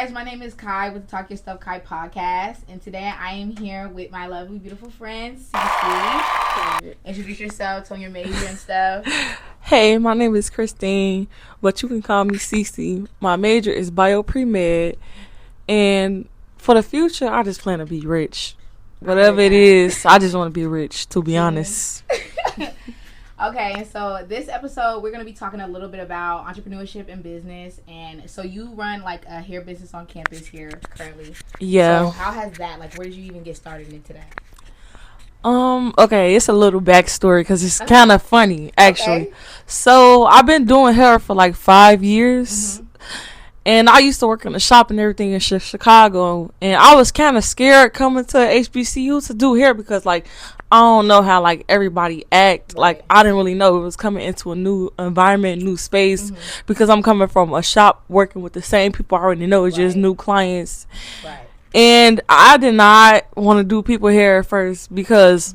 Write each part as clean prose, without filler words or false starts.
guys, my name is Kai with the Talk Your Stuff Kai podcast, and today I am here with my lovely, beautiful friend, Cece. Introduce yourself, tell your major and stuff. Hey, my name is Christine, but you can call me Cece. My major is bio pre-med, and for the future, I just plan to be rich. Whatever it is, I just want to be rich, to be honest. Okay, and so this episode, we're going to be talking a little bit about entrepreneurship and business. And so you run like a hair business on campus here currently. Yeah. So how has that, like, where did you even get started into that? Okay, it's a little backstory because it's kind of funny, actually. Okay. So I've been doing hair for like 5 years. Mm-hmm. And I used to work in the shop and everything in Chicago. And I was kind of scared coming to HBCU to do hair because, like, I don't know how, like, everybody act. Right. Like, I didn't really know it was coming into a new environment, new space. Mm-hmm. Because I'm coming from a shop working with the same people I already know. It's just new clients. Right. And I did not want to do people hair at first because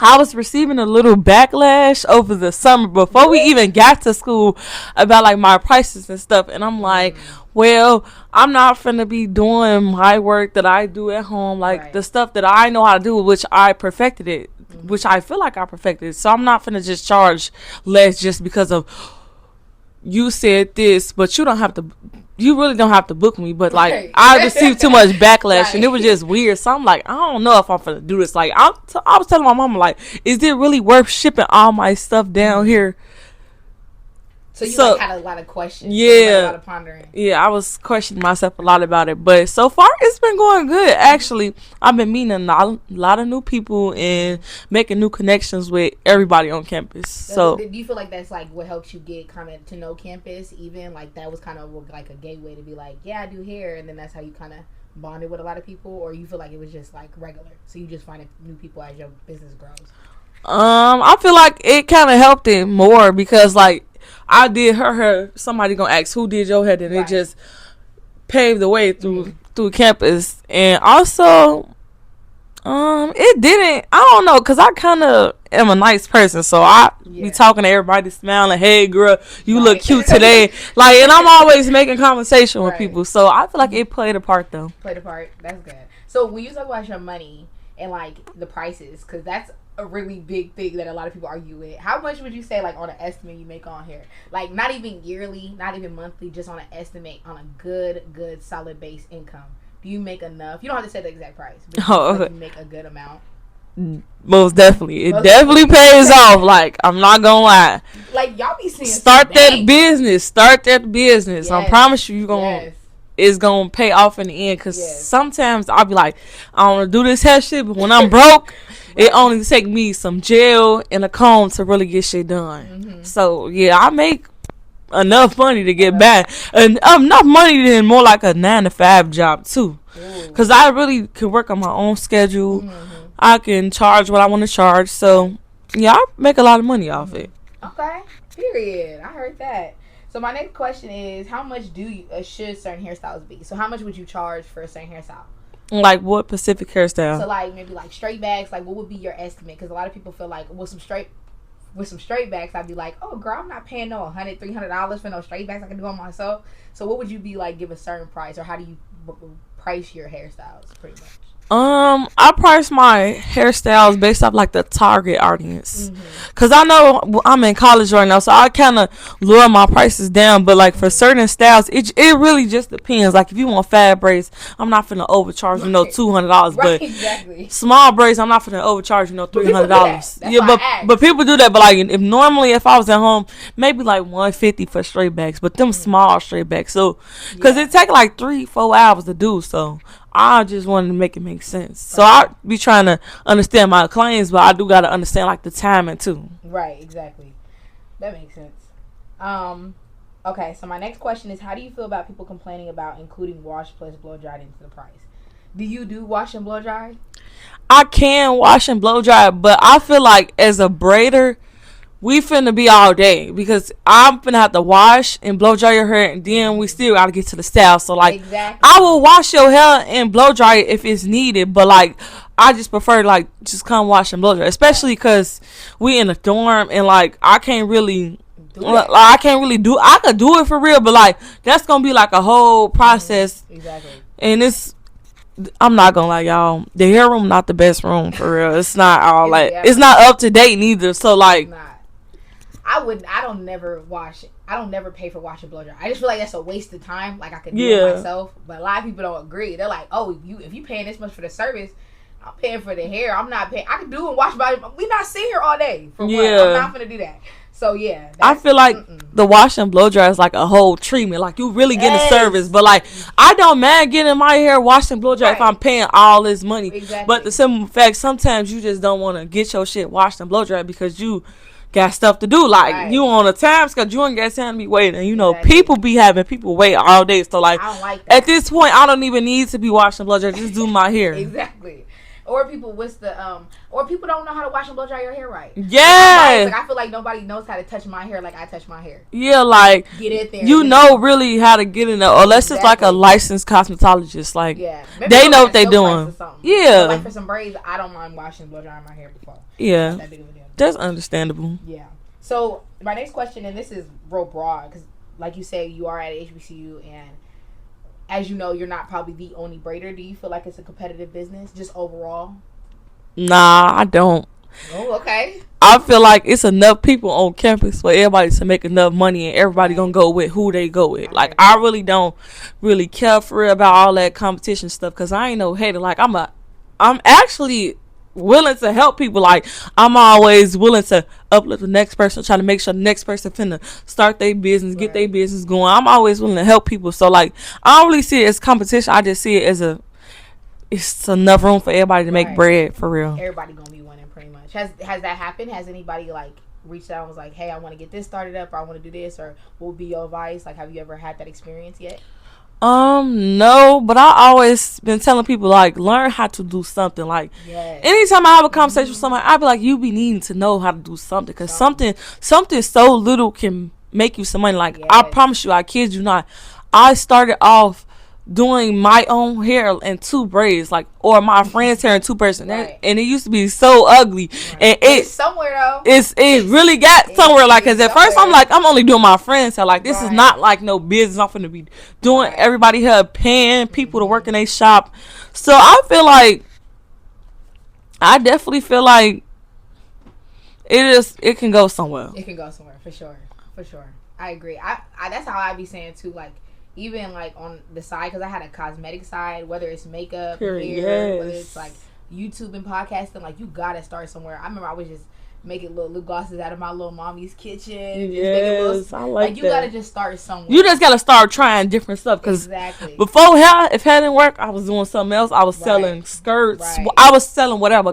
I was receiving a little backlash over the summer before we even got to school about like my prices and stuff. And I'm like, well, I'm not finna be doing my work that I do at home, like the stuff that I know how to do, which I perfected it, which I feel like I perfected. So I'm not finna just charge less just because of you said this, but you don't have to. You really don't have to book me, but like I received too much backlash and it was just weird. So I'm like, I don't know if I'm gonna do this. Like I was telling my mama, like, is it really worth shipping all my stuff down here? So you like, had a lot of questions. Yeah, like, a lot of pondering. Yeah, I was questioning myself a lot about it, but so far it's been going good. Actually, I've been meeting a lot of new people and making new connections with everybody on campus. So do you feel like that's like what helps you get kind of to know campus? Even like that was kind of like a gateway to be like, yeah, I do hair, and then that's how you kind of bonded with a lot of people, or you feel like it was just like regular, so you just finding new people as your business grows? I feel like it kind of helped it more because like I did her hair. Somebody gonna ask who did your hair, and it just paved the way through campus. And also, it didn't. I don't know, cause I kind of am a nice person, so I be talking to everybody, smiling. Hey, girl, you look cute today. Like, and I'm always making conversation with people, so I feel like it played a part though. Played a part. That's good. So when you talk about your money and like the prices, cause that's a really big thing that a lot of people argue with. How much would you say, like, on an estimate you make on hair? Like, not even yearly, not even monthly, just on an estimate on a good, solid base income. Do you make enough? You don't have to say the exact price, but you make a good amount. Most definitely. It definitely pays off. Like, I'm not gonna lie. Like, y'all be seeing Start that business. Yes. I promise you, it's gonna pay off in the end. Because sometimes I'll be like, I don't want to do this hair shit, but when I'm broke, it only take me some gel and a comb to really get shit done. Mm-hmm. So, yeah, I make enough money to get back. And enough money than more like a 9-to-5 job, too. Because I really can work on my own schedule. Mm-hmm. I can charge what I want to charge. So, yeah, I make a lot of money off it. Okay. Period. I heard that. So, my next question is, how much should certain hairstyles be? So, how much would you charge for a certain hairstyle? Like what specific hairstyle? So like maybe like straight backs. Like what would be your estimate? Because a lot of people feel like with some straight backs, I'd be like, oh girl, I'm not paying no $100-$300 for no straight backs. I can do it myself. So what would you be like? Give a certain price, or how do you price your hairstyles? Pretty much. I price my hairstyles based off like the target audience, cause I know I'm in college right now, so I kind of lower my prices down. But like for certain styles, it really just depends. Like if you want fat braids, I'm not finna overcharge you $200, but small braids, I'm not finna overcharge you $300. Yeah, but people do that. But like if I was at home, maybe like $150 for straight backs, but them small straight backs. So, cause it take like 3-4 hours to do so. I just wanted to make it make sense. So I be trying to understand my clients, but I do got to understand like the timing too. Right, exactly. That makes sense. Okay, so my next question is, how do you feel about people complaining about including wash plus blow dry into the price? Do you do wash and blow dry? I can wash and blow dry, but I feel like as a braider, we finna be all day because I'm finna have to wash and blow dry your hair, and then we still gotta get to the style. So like, I will wash your hair and blow dry it if it's needed, but like, I just prefer like just come wash and blow dry, especially because we in a dorm and like I can't really do that. Like, I can't really do. I could do it for real, but like that's gonna be like a whole process. Exactly. And I'm not gonna lie, y'all. The hair room not the best room for real. It's not all like it's not up to date neither. So like, I don't never pay for wash and blow dry. I just feel like that's a waste of time. Like I could do it myself, but a lot of people don't agree. They're like, oh, if you paying this much for the service, I'm paying for the hair. I'm not paying. I can do and wash body. We not sitting here all day for what? I'm not gonna do that. So yeah, I feel like the wash and blow dry is like a whole treatment. Like you really getting a service, but like I don't mind getting my hair washed and blow dry if I'm paying all this money. Exactly. But the simple fact, sometimes you just don't want to get your shit washed and blow dry because you got stuff to do. Like you on a time schedule, you ain't got time to be waiting. You know, people be having people wait all day. So like, I don't like that. At this point, I don't even need to be washed and blow dry. Just do my hair. Exactly. Or people or people don't know how to wash and blow dry your hair right. Yeah. Like I feel like nobody knows how to touch my hair like I touch my hair. Yeah, like get it there. You know really how to get in there, unless it's like a licensed cosmetologist. Like they know what they doing. Yeah. But like for some braids, I don't mind washing and blow drying my hair before. Yeah. That's understandable. Yeah. So my next question, and this is real broad, because like you say, you are at HBCU, and as you know, you're not probably the only braider. Do you feel like it's a competitive business, just overall? Nah, I don't. Oh, okay. I feel like it's enough people on campus for everybody to make enough money, and everybody gonna go with who they go with. Like I really don't really care for real about all that competition stuff, because I ain't no hater. Like I'm actually willing to help people. Like I'm always willing to uplift the next person, trying to make sure the next person finna start their business, get their business going. I'm always willing to help people. So like I don't really see it as competition. I just see it as it's enough room for everybody to make bread for real. Everybody gonna be winning pretty much. Has that happened? Has anybody like reached out and was like, hey, I want to get this started up, or I want to do this, or what would be your advice? Like, have you ever had that experience yet? No, but I always been telling people, like, learn how to do something. Like, anytime I have a conversation with somebody, I be like, you be needing to know how to do something, because something so little can make you some money. Like, I promise you, I kid you not, I started off doing my own hair in 2 braids, like, or my friend's hair in 2 braids, and it used to be so ugly, and it's somewhere though. It really got somewhere, like, cause at first I'm like, I'm only doing my friend's hair, like this is not like no business. I'm finna be doing everybody hair, paying people to work in a shop. So I definitely feel like it can go somewhere. It can go somewhere for sure. I agree. I that's how I be saying too, like. Even like on the side, because I had a cosmetic side, whether it's makeup, hair, whether it's like YouTube and podcasting, like you gotta start somewhere. I remember I was just making little lip glosses out of my little mommy's kitchen. Yes, I like you that. Gotta just start somewhere. You just gotta start trying different stuff, because before if hair didn't work, I was doing something else. I was selling skirts. I was selling whatever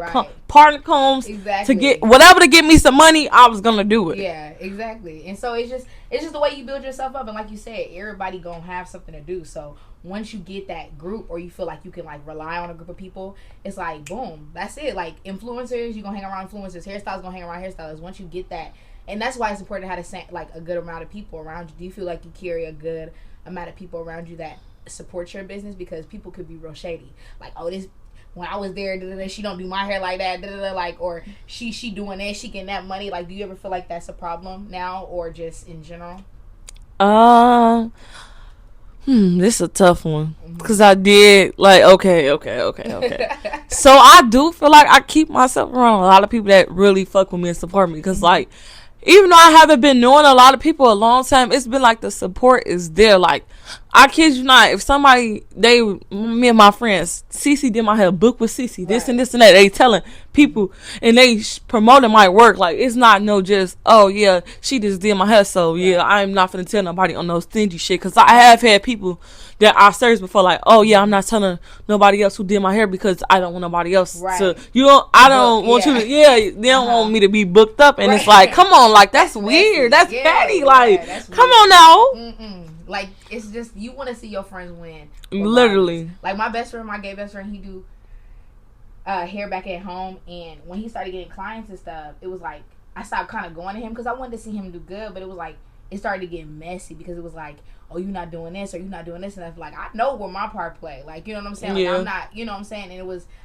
partner combs to get whatever to get me some money. I was gonna do it. Yeah, exactly. And so it's just the way you build yourself up. And like you said, everybody gonna have something to do. So once you get that group, or you feel like you can like rely on a group of people, it's like boom, that's it. Like influencers, you gonna hang around influencers. Hairstylists gonna hang around hairstylists. Once you get that, and that's why it's important to have like a good amount of people around you. Do you feel like you carry a good amount of people around you that support your business? Because people could be real shady. Like, oh, this. When I was there, she don't do my hair like that, like, or she doing that, she getting that money. Like, do you ever feel like that's a problem now, or just in general? This is a tough one, because I did like okay. So I do feel like I keep myself around a lot of people that really fuck with me and support me, because like, even though I haven't been knowing a lot of people a long time, it's been like the support is there. Like, I kid you not, if somebody, me and my friends, Cece did my hair, book with Cece, this and this and that, they telling people, and they promoting my work. Like, it's not no just, oh yeah, she just did my hair, so yeah, I'm not finna tell nobody on no stingy shit, because I have had people that I searched before, like, oh yeah, I'm not telling nobody else who did my hair, because I don't want nobody else to, I don't want you to, they don't want me to be booked up, and it's like, come on, like, that's weird, that's petty, like, come on now. Like, it's just, you want to see your friends win. Literally. Like, my gay best friend, he do hair back at home, and when he started getting clients and stuff, it was like, I stopped kind of going to him, because I wanted to see him do good, but it was like, it started to get messy because it was like, oh, you're not doing this or you're not doing this, and I feel like I know where my part play. Like, you know what I'm saying? Like, I'm not, you know what I'm saying? And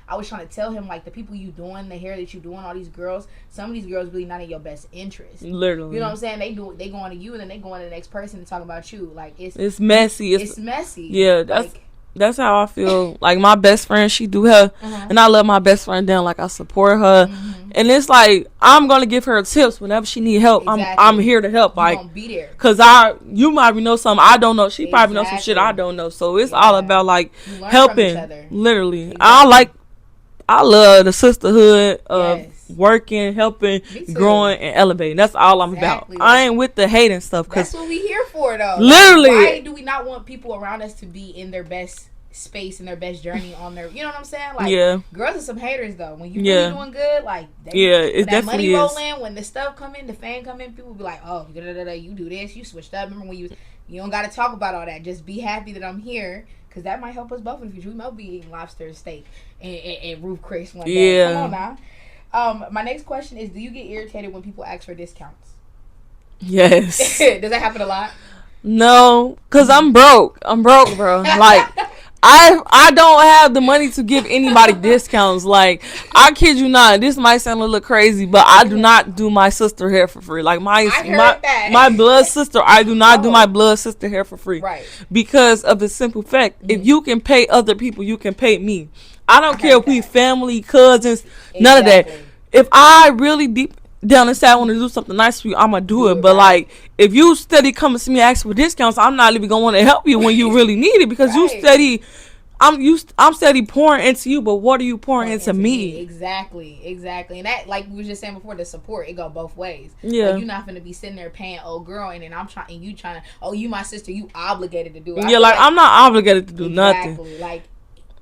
I was trying to tell him, like, the people you doing, the hair that you doing, all these girls, some of these girls really not in your best interest. Literally. You know what I'm saying? They going to you and then they going to the next person and talking about you. Like, it's messy. It's messy. Yeah, that's how I feel. Like, my best friend, she do her, and I love my best friend down. Like, I support her, and it's like I'm gonna give her tips whenever she need help. Exactly. I'm here to help. Like, gonna be there. Cause you might know something I don't know. She probably knows some shit I don't know. So it's all about like helping. Literally, exactly. I love the sisterhood of working, helping, growing, and elevating. That's all I'm about. I ain't with the hating stuff. That's what we here for, though. Literally. Like, why do we not want people around us to be in their best space and their best journey on their, you know what I'm saying? Like, girls are some haters, though. When you really doing good, like, it when that money roll is. in, when the stuff come in, the fan come in, people be like, oh, you do this, you switched up. Remember when you don't got to talk about all that. Just be happy that I'm here, because that might help us both in the future. We might be eating lobster steak and Roof Chris one day. Come on now. My next question is, do you get irritated when people ask for discounts? Yes. Does that happen a lot? No, because I'm broke. Bro. Like, I don't have the money to give anybody discounts. Like, I kid you not. This might sound a little crazy, but I do not do my sister hair for free. Like, my blood sister, I do not do my blood sister hair for free. Right. Because of the simple fact, if you can pay other people, you can pay me. I don't care if we family, cousins, none of that. If I really deep down inside want to do something nice for you, I'm gonna do it. But like, if you steady coming to me asking for discounts, I'm not even gonna want to help you when you really need it, because you steady. I'm steady pouring into you, but what are you pouring into me? Exactly. And that, like we were just saying before, the support, it go both ways. Yeah. Like, you're not gonna be sitting there paying old girl, and then you trying to, oh, you my sister, you obligated to do it. Yeah, like I'm not obligated to do nothing. Like,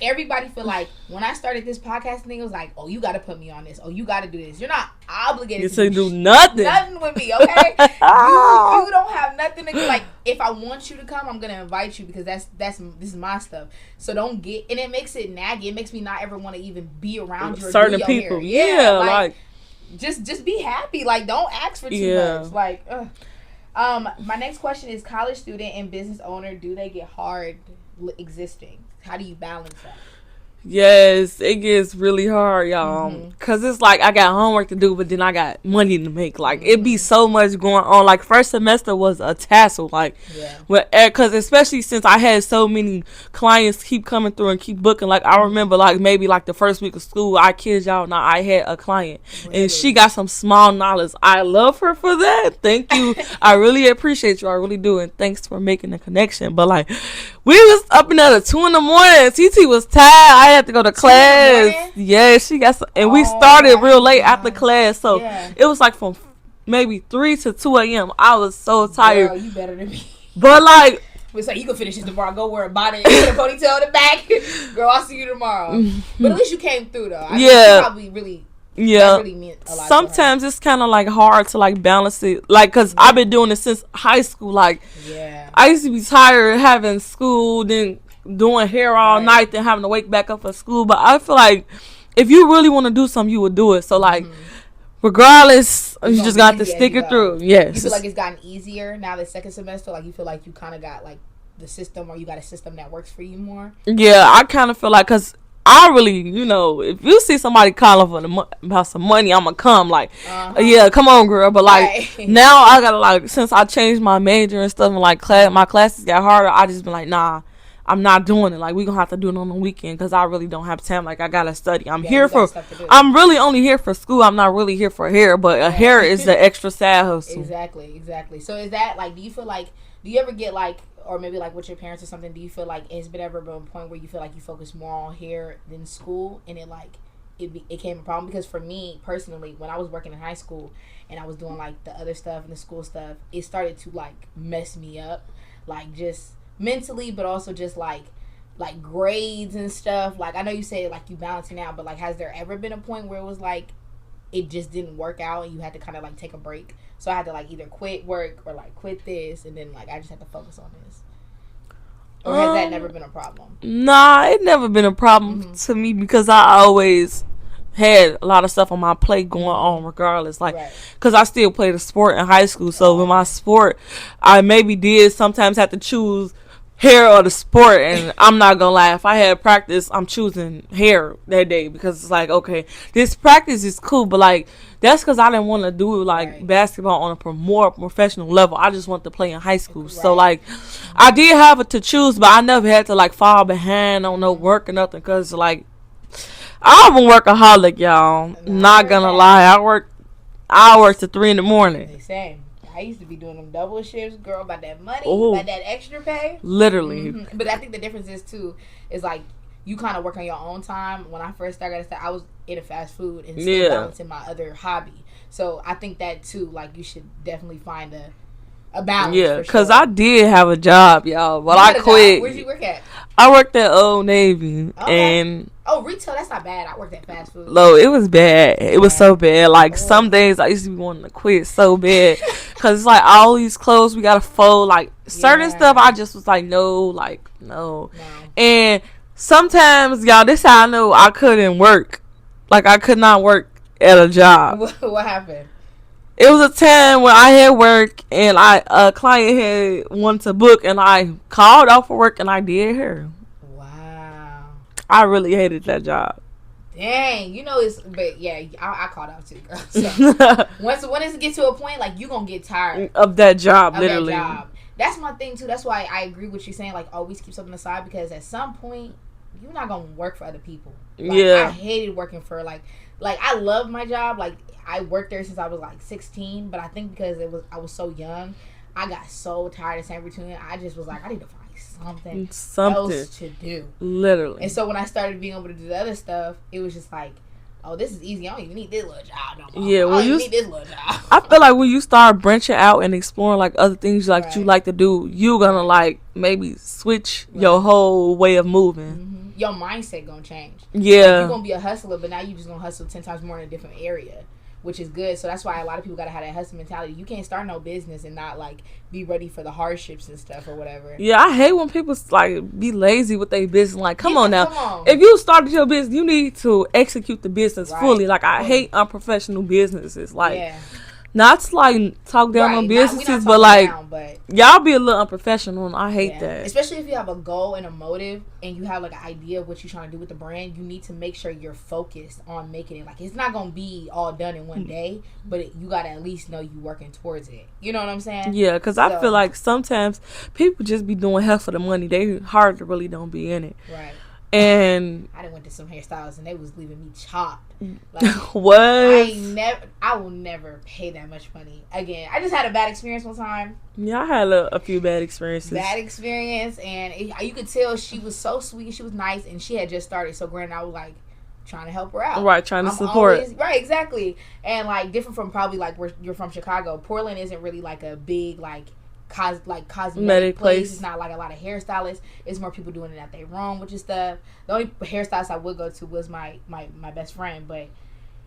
everybody feel like when I started this podcast thing, it was like, oh, you got to put me on this. Oh, you got to do this. You're not obligated to do nothing. Nothing with me, okay? you don't have nothing to do. Like, if I want you to come, I'm gonna invite you, because this is my stuff. So don't get, and it makes it naggy. It makes me not ever want to even be around you or certain people. Yeah, like just be happy. Like, don't ask for too much. Like, my next question is, college student and business owner, do they get hard existing? How do you balance that? Yes, it gets really hard, y'all. Because it's like I got homework to do, but then I got money to make. Like, it be so much going on. Like, first semester was a tassel. Like, because especially since I had so many clients keep coming through and keep booking. Like, I remember, like, maybe, like, the first week of school, I kid y'all now, I had a client. Really? And she got some small knowledge. I love her for that. Thank you. I really appreciate you. I really do. And thanks for making the connection. But, like, we was up at 2 a.m. TT was tired. I had to go to class. Yeah, she got some, and we started real late after class. So it was like from maybe 3 to 2 a.m. I was so tired. Girl, you better than me. But like, it's like, you can finish this tomorrow. Go worry about it. Put a ponytail in the back. Girl, I'll see you tomorrow. But at least you came through, though. I mean, probably really. Yeah, really meant a lot. Sometimes it's kind of like hard to like balance it, like, because I've been doing it since high school. Like, I used to be tired of having school, then doing hair all night, then having to wake back up for school. But I feel like if you really want to do something, you would do it. So like, regardless, you just got to stick it through. Yes. You feel like it's gotten easier now the second semester? Like, you feel like you kind of got like the system, or you got a system that works for you more? Yeah, I kind of feel like, because I really, if you see somebody calling for about some money, I'm gonna come. Like, yeah, come on, girl. But like, now I gotta, like, since I changed my major and stuff, and like my classes got harder, I just been like, nah, I'm not doing it. Like, we gonna have to do it on the weekend, because I really don't have time. Like, I gotta study. I'm really only here for school. I'm not really here for hair, but hair is the extra side hustle. Exactly. So is that, like, do you ever get like, or maybe like with your parents or something, do you feel like it's ever been a point where you feel like you focus more on hair than school, and it became a problem? Because for me personally, when I was working in high school and I was doing like the other stuff and the school stuff, it started to like mess me up, like just mentally, but also just like grades and stuff. Like, I know you say like you balancing out, but like, has there ever been a point where it was like it just didn't work out and you had to kind of like take a break? So I had to like either quit work or like quit this, and then like I just had to focus on this. Or has that never been a problem? Nah, it never been a problem to me, because I always had a lot of stuff on my plate going on regardless. Like, because I still played a sport in high school. So with my sport, I maybe did sometimes have to choose hair or the sport, and I'm not gonna lie, if I had practice, I'm choosing hair that day, because it's like, okay, this practice is cool, but like, that's because I didn't want to do like basketball on a more professional level. I just want to play in high school. So like, I did have it to choose, but I never had to like fall behind on no work or nothing, because like, I'm a workaholic, y'all. Not gonna lie, I work to 3 a.m. Same. I used to be doing them double shifts, girl, about that money, about that extra pay. Literally. Mm-hmm. But I think the difference is, too, is like, you kind of work on your own time. When I first started, I was in a fast food and still balancing my other hobby. So I think that, too, like, you should definitely find a balance. Yeah, because I did have a job, y'all, but I quit. Where'd you work at? I worked at Old Navy. And retail, that's not bad. I worked at fast food. No, it was bad. It was so bad. Like, some days I used to be wanting to quit so bad. Because it's like, all these clothes we got to fold. Like, certain stuff I just was like, no. And sometimes, y'all, this is how I know I couldn't work. Like, I could not work at a job. What happened? It was a time when I had work and a client had wanted to book, and I called off for work and I did hair. Wow. I really hated that job. Dang, but yeah, I called out too, girl. So once it get to a point, like, you gonna get tired of that job, literally. That job. That's my thing too. That's why I agree with you saying, like, always keep something aside, because at some point you're not gonna work for other people. Like, I hated working for like I love my job. Like, I worked there since I was like 16, but I think because I was so young, I got so tired of same routine. I just was like, I need to find something else to do. Literally. And so when I started being able to do the other stuff, it was just like, oh, this is easy. I don't even need this little job no more. Yeah, I don't even need this little job. I feel like when you start branching out and exploring like other things you like to do, you're gonna like maybe switch your whole way of moving. Mm-hmm. Your mindset gonna change. Yeah. Like, you're gonna be a hustler, but now you just gonna hustle 10 times more in a different area, which is good. So that's why a lot of people gotta have that hustle mentality. You can't start no business and not like be ready for the hardships and stuff or whatever. Yeah, I hate when people like be lazy with their business. Like, come on now. If you started your business, you need to execute the business fully. Like, I hate unprofessional businesses. Like, not to like talk down on businesses, but like y'all be a little unprofessional, and I hate that. Especially if you have a goal and a motive, and you have like an idea of what you're trying to do with the brand. You need to make sure you're focused on making it. Like, it's not gonna be all done in one day, but you gotta at least know you working towards it. You know what I'm saying? Yeah, because I feel like sometimes people just be doing hell for the money. They hardly really don't be in it. Right. And I done went to some hairstylists and they was leaving me chopped. Like, what? I will never pay that much money again. I just had a bad experience one time. Yeah, I had a few bad experiences. And you could tell she was so sweet. She was nice, and she had just started. So granted, I was like trying to help her out. Right, trying to support. Right, exactly. And like different from probably like where you're from, Chicago. Portland isn't really like a big like cosmetic place. It's not like a lot of hairstylists. It's more people doing it at their room, which is the only hairstylist I would go to was my best friend. But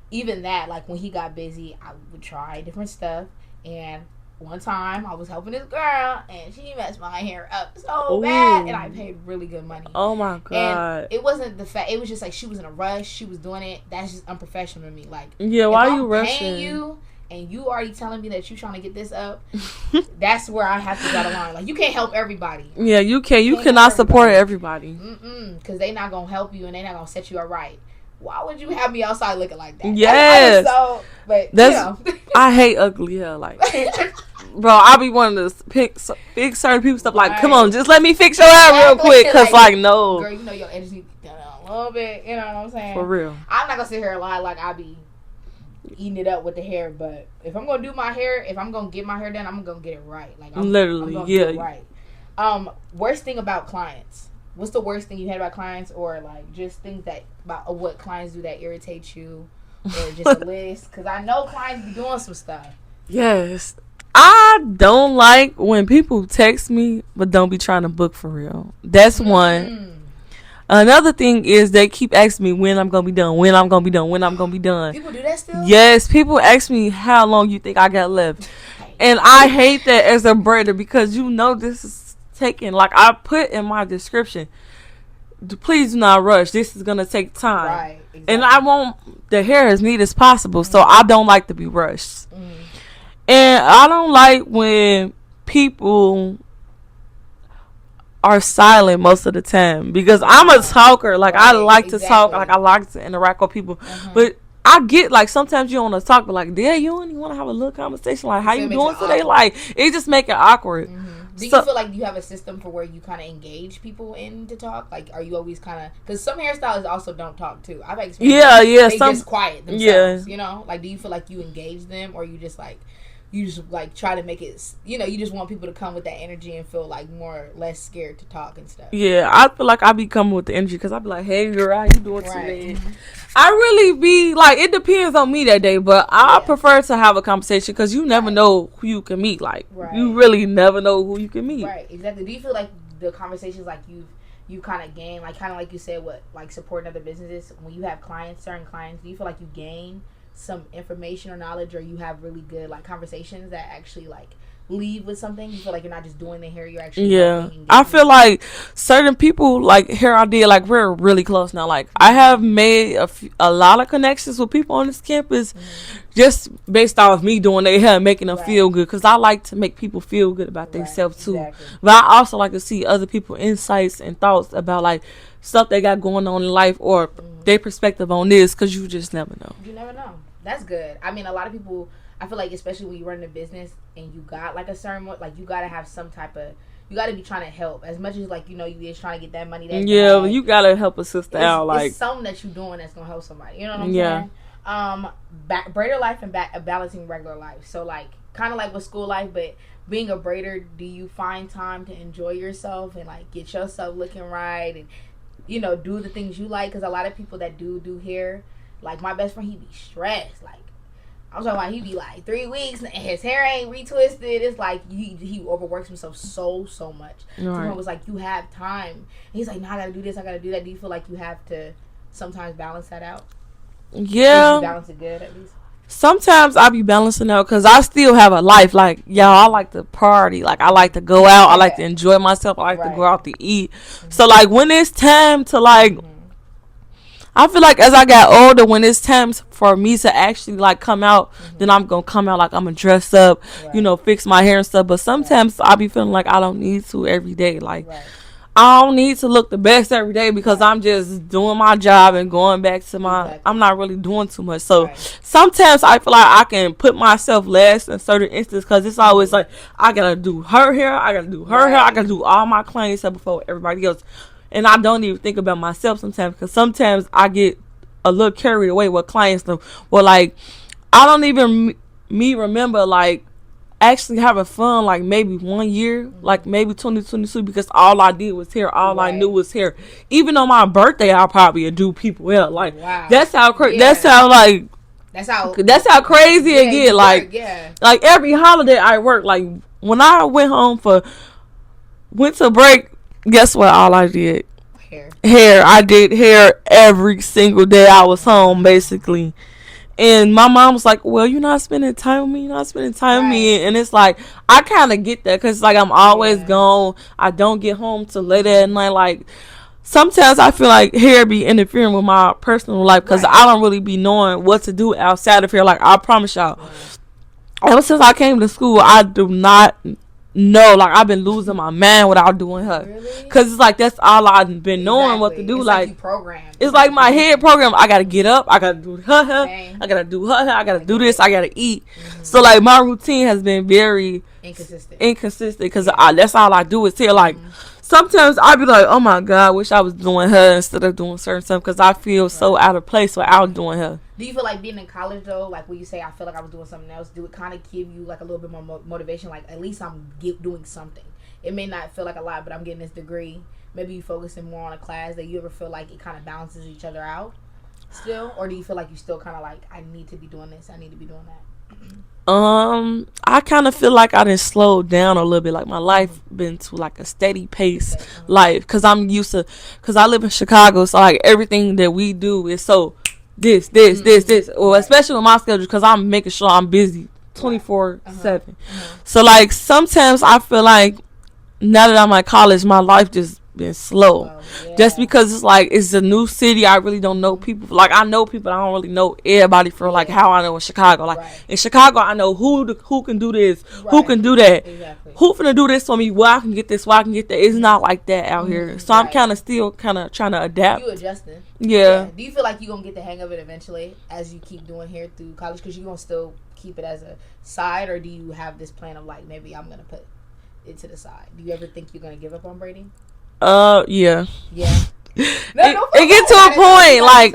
even that, like, when he got busy, I would try different stuff. And one time I was helping this girl and she messed my hair up so bad, and I paid really good money. Oh my god. And it wasn't the fact, it was just like she was in a rush, she was doing it. That's just unprofessional to me. Like, yeah, why are you rushing? Paying you and you already telling me that you trying to get this up, that's where I have to draw the line. Like, you can't help everybody. Yeah, you can't. You cannot support everybody. Because they not going to help you and they not going to set you up right. Why would you have me outside looking like that? Yes. But, I hate ugly hair. Like, bro, I be wanting to pick certain people stuff. Like, come on, just let me fix your hair real quick. Because, like, no. Girl, you know your edges need to be done a little bit. You know what I'm saying? For real. I'm not going to sit here and lie like I be eating it up with the hair, but if I'm gonna do my hair, if I'm gonna get my hair done, I'm gonna get it right. Like, I'm gonna do it right. Worst thing about clients. What's the worst thing you had about clients, or like just things that about what clients do that irritates you, or just a list? Because I know clients be doing some stuff. Yes, I don't like when people text me but don't be trying to book for real. That's one. Another thing is they keep asking me when I'm going to be done, when I'm going to be done, when I'm going to be done. People do that still? Yes, people ask me how long you think I got left. And I hate that as a braider, because you know this is taking, like I put in my description, please do not rush. This is going to take time. Right, exactly. And I won't the hair as neat as possible. So I don't like to be rushed. And I don't like when people are silent most of the time, because I'm a talker. Like, I like to talk. Like, I like to interact with people. But I get, like, sometimes you want to talk, but, like, yeah, you don't even want to have a little conversation. Like, how you doing today? Like, it just make it awkward. Do you feel like you have a system for where you kind of engage people in to talk? Like, are you always kind of... Because some hairstylists also don't talk, too. I've experienced they just quiet themselves, you know? Like, do you feel like you engage them, or you just, like... You just, like, try to make it, you know, you just want people to come with that energy and feel, like, less scared to talk and stuff. Yeah, I feel like I be coming with the energy, because I be like, hey, girl, how you doing today? I really be, like, it depends on me that day, but I prefer to have a conversation, because you never know who you can meet. Like, you really never know who you can meet. Right, exactly. Do you feel like the conversations, like, you kind of gain, like, kind of like you said, like, supporting other businesses, when you have certain clients, do you feel like you gain some information or knowledge, or you have really good, like, conversations that actually, like, leave with something? You feel like you're not just doing the hair, you're actually I feel like certain people, like, hair I did, like, we're really close now. Like, I have made a lot of connections with people on this campus just based off me doing their hair and making them feel good, because I like to make people feel good about themselves too. But I also like to see other people's insights and thoughts about, like, stuff they got going on in life, or their perspective on this, because you just never know. You never know. That's good. I mean, a lot of people, I feel like, especially when you run a business and you got, like, a certain, like, you got to have some type of, you got to be trying to help. As much as, like, you know, you is trying to get that money. But you got to help a sister out. Like, it's something that you're doing that's going to help somebody. You know what I'm saying? Braider life and balancing regular life. So, like, kind of like with school life, but being a braider, do you find time to enjoy yourself and, like, get yourself looking right and, you know, do the things you like? Because a lot of people that do hair, like, my best friend, he be stressed. Like, I'm talking about, he be like 3 weeks and his hair ain't retwisted. It's like he overworks himself so much. So it was like, you have time. And he's like, no, I gotta do this, I gotta do that. Do you feel like you have to sometimes balance that out? Yeah. You balance it good at least? Sometimes I be balancing out, because I still have a life. Like, y'all, I like to party. Like, I like to go out. I like to enjoy myself. I like to go out to eat. So, like, when it's time to, like, I feel like as I got older, when it's time for me to actually, like, come out, then I'm going to come out, like, I'm going to dress up, you know, fix my hair and stuff. But sometimes I be feeling like I don't need to every day. Like, I don't need to look the best every day, because I'm just doing my job and going back to my, I'm not really doing too much. So sometimes I feel like I can put myself last in certain instances, because it's always like, I got to do her hair, I got to do her hair, I got to do all my clients before everybody else. And I don't even think about myself sometimes, because sometimes I get a little carried away with clients. Well, like, I don't even remember, like, actually having fun, like, maybe 1 year, like, maybe 2022, because all I did was hair. All I knew was hair. Even on my birthday, I'll probably do people hair. Like, that's how crazy. That's how, like, that's how crazy it get. Like, like, every holiday I work. Like, when I went home for winter break, guess what? All I did? Hair. I did hair every single day I was home, basically. And my mom was like, well, you're not spending time with me. You're not spending time with me. And it's like, I kind of get that, because, like, I'm always gone. I don't get home till late at night. Like, sometimes I feel like hair be interfering with my personal life, because I don't really be knowing what to do outside of hair. Like, I promise y'all, ever since I came to school, I do not know. Like, I've been losing my mind without doing her. Really? Because it's like, that's all I've been knowing what to do. It's like you programmed. It's like my head program. I got to get up. I got to do her hair. I got to do her hair. I got to do this. I got to eat. So, like, my routine has been very inconsistent, because that's all I do is hair. Like, sometimes I be like, oh my God, I wish I was doing her instead of doing certain stuff, because I feel so out of place without doing her. Do you feel like being in college, though, like when you say, I feel like I was doing something else, do it kind of give you, like, a little bit more motivation? Like, at least I'm doing something. It may not feel like a lot, but I'm getting this degree. Maybe you focusing more on a class. That you ever feel like it kind of balances each other out still? Or do you feel like you still kind of like, I need to be doing this, I need to be doing that? I kind of feel like I done slowed down a little bit. Like, my life been to, like, a steady pace life, because I'm used to, because I live in Chicago, so, like, everything that we do is so this, or especially with my schedule, because I'm making sure I'm busy 24/7. So, like, sometimes I feel like now that I'm at college, my life just been slow. Just because it's like it's a new city. I really don't know people. Like I know people, I don't really know everybody from like how I know in Chicago. Like in Chicago, I know who can do this, who can do that, who finna do this for me. Where I can get this, where I can get that. It's not like that out here. So I'm kind of still trying to adapt. You adjusting? Yeah. Do you feel like you're gonna get the hang of it eventually as you keep doing hair through college? Because you're gonna still keep it as a side, or do you have this plan of like maybe I'm gonna put it to the side? Do you ever think you're gonna give up on braiding? Yeah. Yeah. It gets to a point, like,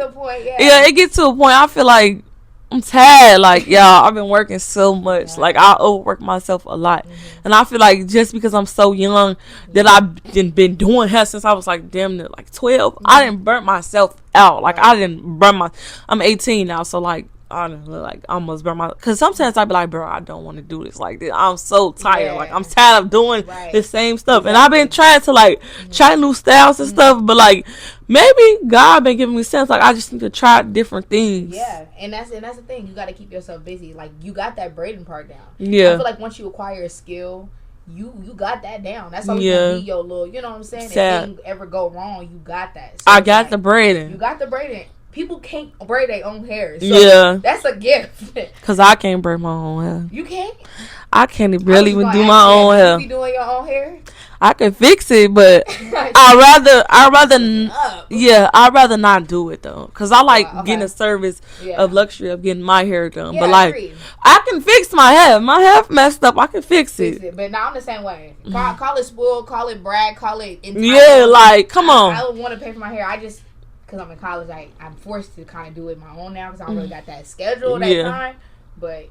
it gets to a point. I feel like I'm tired. Like, y'all, I've been working so much. Yeah. Like, I overwork myself a lot. And I feel like just because I'm so young that I've been doing hair since I was like damn near like 12, I didn't burn myself out. Like, I didn't burn I'm 18 now, so like, I don't know, like almost burn my. Because sometimes I be like, bro, I don't want to do this like this. I'm so tired. Like I'm tired of doing the same stuff. And I've been trying to like try new styles and stuff, but like maybe God been giving me sense. Like I just need to try different things. Yeah, and that's the thing. You got to keep yourself busy. Like you got that braiding part down. Yeah, I feel like once you acquire a skill, you got that down. That's always gonna be your little. You know what I'm saying? If things ever go wrong, you got that. So I got the braiding. You got the braiding. People can't braid their own hair. So that's a gift. Because I can't braid my own hair. You can't? I can't really even do my own hair. You be doing your own hair? I can fix it, but I'd rather not do it though. Because I like getting a service of luxury of getting my hair done. But like, I can fix my hair. My hair messed up. I can fix it. But now I'm the same way. Call it spoiled, call it brag, call it entitled. Yeah, like, come on. I don't want to pay for my hair. I just... Because I'm in college, I'm forced to kind of do it my own now because I don't really got that schedule that time. But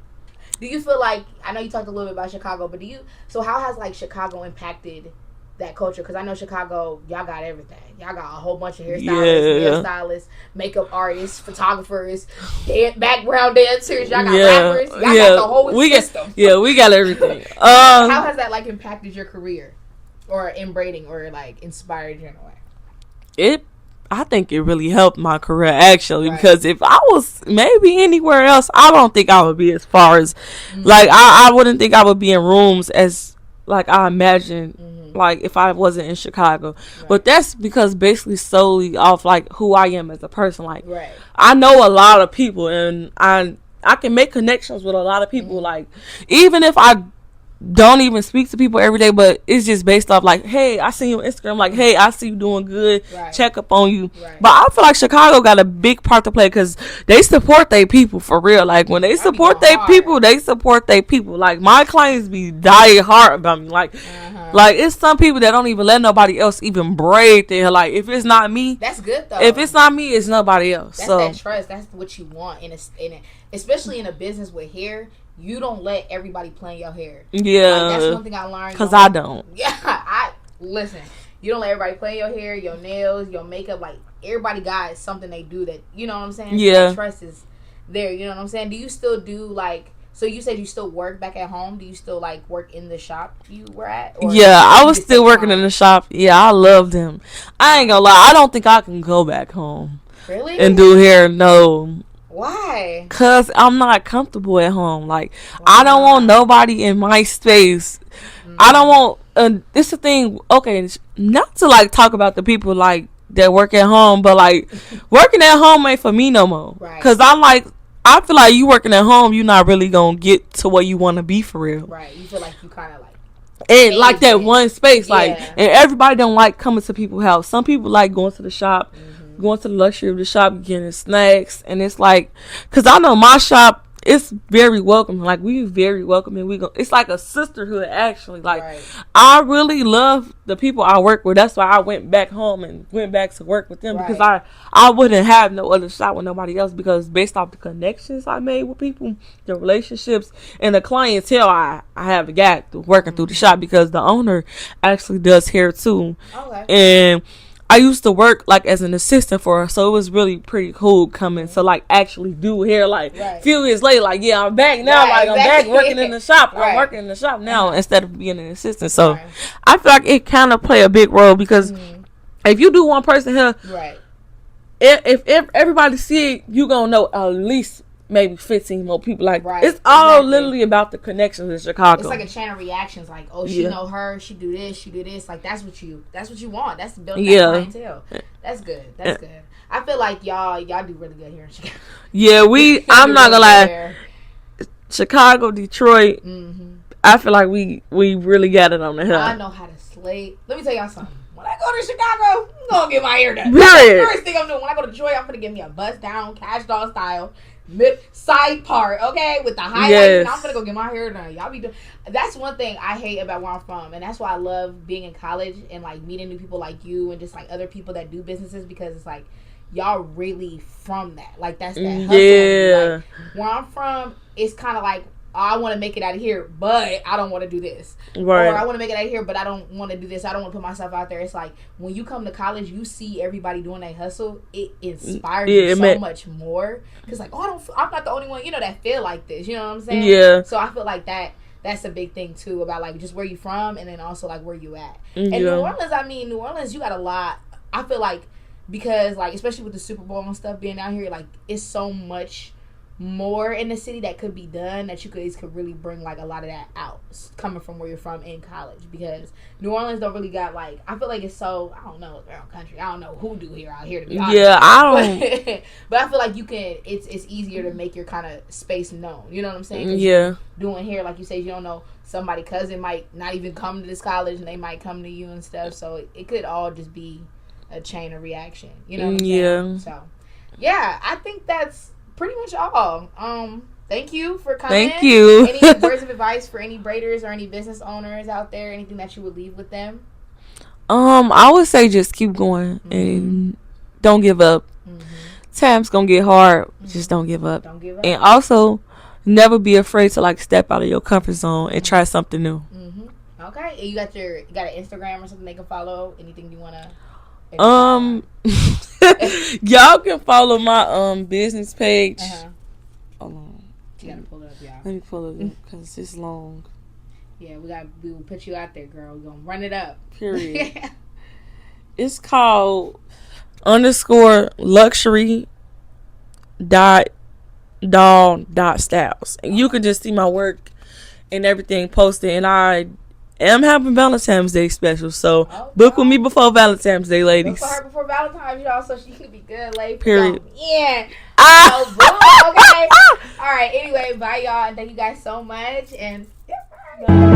do you feel like, I know you talked a little bit about Chicago, but so how has like Chicago impacted that culture? Because I know Chicago, y'all got everything. Y'all got a whole bunch of hairstylists, makeup artists, photographers, background dancers. Y'all got rappers. Y'all got the whole system. We got everything. How has that like impacted your career or in braiding or like inspired you in a way? I think it really helped my career actually because if I was maybe anywhere else, I don't think I would be as far as like I wouldn't think I would be in rooms as like I imagined like if I wasn't in Chicago. But that's because basically solely off like who I am as a person. Like I know a lot of people and I can make connections with a lot of people. Like even if I don't even speak to people every day, but it's just based off like, hey, I see you on Instagram, like, hey, I see you doing good, check up on you. But I feel like Chicago got a big part to play because they support their people for real. Like when they support their people, they support their people. Like my clients be dying hard about me. Like like it's some people that don't even let nobody else even braid their hair. Like if it's not me, that's good though. If it's not me, it's nobody else. That's that trust. That's what you want especially in a business with hair. You don't let everybody play in your hair. Yeah. Like, that's one thing I learned. Because I don't. Yeah. Listen, you don't let everybody play in your hair, your nails, your makeup. Like, everybody got something they do that, you know what I'm saying? Yeah. That trust is there, you know what I'm saying? Do you still do, like, so you said you still work back at home? Do you still, like, work in the shop you were at? Or yeah, I was still working in the shop. Yeah, I love them. I ain't gonna lie. I don't think I can go back home. Really? And do hair, no. Why? Cause I'm not comfortable at home. Like I don't want nobody in my space. I don't want. This the thing. Okay, not to like talk about the people like that work at home, but like working at home ain't for me no more. Right. Cause I feel like you working at home, you're not really gonna get to where you want to be for real. Right. You feel like you kind of like. And like that one space, like, and everybody don't like coming to people's house. Some people like going to the shop. Going to the luxury of the shop, getting snacks, and it's like, cause I know my shop, it's very welcoming. Like we very welcoming. It's like a sisterhood actually. Like I really love the people I work with. That's why I went back home and went back to work with them because I wouldn't have no other shop with nobody else because based off the connections I made with people, the relationships, and the clientele I have got working through the shop because the owner actually does hair too, and I used to work like as an assistant for her, so it was really pretty cool coming to like actually do hair. Like a few years later, like I'm back now. Like I'm back working in the shop. I'm working in the shop now instead of being an assistant. So I feel like it kind of play a big role because if you do one person hair, if everybody see it, you gonna know at least maybe 15 more people. Like, right. it's all literally about the connections in Chicago. It's like a chain of reactions. Like, oh, she know her, she do this, she do this. Like, that's what you want. That's building that clientele. That's good. That's good. I feel like y'all do really good here in Chicago. Yeah, I'm not gonna lie. Chicago, Detroit. Mm-hmm. I feel like we really got it on the hill. I know how to slay. Let me tell y'all something. When I go to Chicago, I'm gonna get my hair done. Period. That's the first thing I'm doing. When I go to Detroit, I'm gonna get me a bust down, cash doll style, mid side part, okay, with the highlights. Yes. And I'm gonna go get my hair done. Y'all be doing. That's one thing I hate about where I'm from, and that's why I love being in college and like meeting new people like you and just like other people that do businesses, because it's like y'all really from that. Like, that's that hustle. Yeah. Like, where I'm from, it's kind of like, I want to make it out of here, but I don't want to do this. Right. Or I want to make it out of here, but I don't want to do this. I don't want to put myself out there. It's like, when you come to college, you see everybody doing that hustle. It inspires you so much more. Because, like, I'm not the only one, that feel like this. You know what I'm saying? Yeah. So I feel like that's a big thing, too, about, like, just where you from and then also, like, where you at. And New Orleans, you got a lot. I feel like, because, like, especially with the Super Bowl and stuff being out here, like, it's so much more in the city that could be done, that you could really bring like a lot of that out coming from where you're from in college, because New Orleans don't really got, like, I feel like it's so, I don't know, it's their own country. I don't know who do here out here, to be honest. Yeah, I don't. But I feel like it's easier to make your kind of space known. You know what I'm saying? Yeah. Doing here, like you say, you don't know, somebody cousin might not even come to this college and they might come to you and stuff. So it could all just be a chain of reaction. You know what I'm saying? So yeah, I think that's pretty much all. Thank you for coming. Thank you. Any words of advice for any braiders or any business owners out there? Anything that you would leave with them? I would say just keep going and don't give up. Times gonna get hard. Just don't give up. Don't give up. And also, never be afraid to like step out of your comfort zone and try something new. Okay. And you got an Instagram or something they can follow? Anything you wanna? Y'all can follow my business page. Hold on. You gotta pull it up, y'all. Let me pull it up because it's long. Yeah, we will put you out there, girl. We're gonna run it up. Period. It's called _luxury dot doll dot styles. And you can just see my work and everything posted. And I am having Valentine's Day special, so book with me before Valentine's Day, ladies. Book for her before Valentine's, y'all, so she can be good, ladies. Period. Yeah. Okay. All right. Anyway, bye, y'all, and thank you guys so much. And yeah, bye.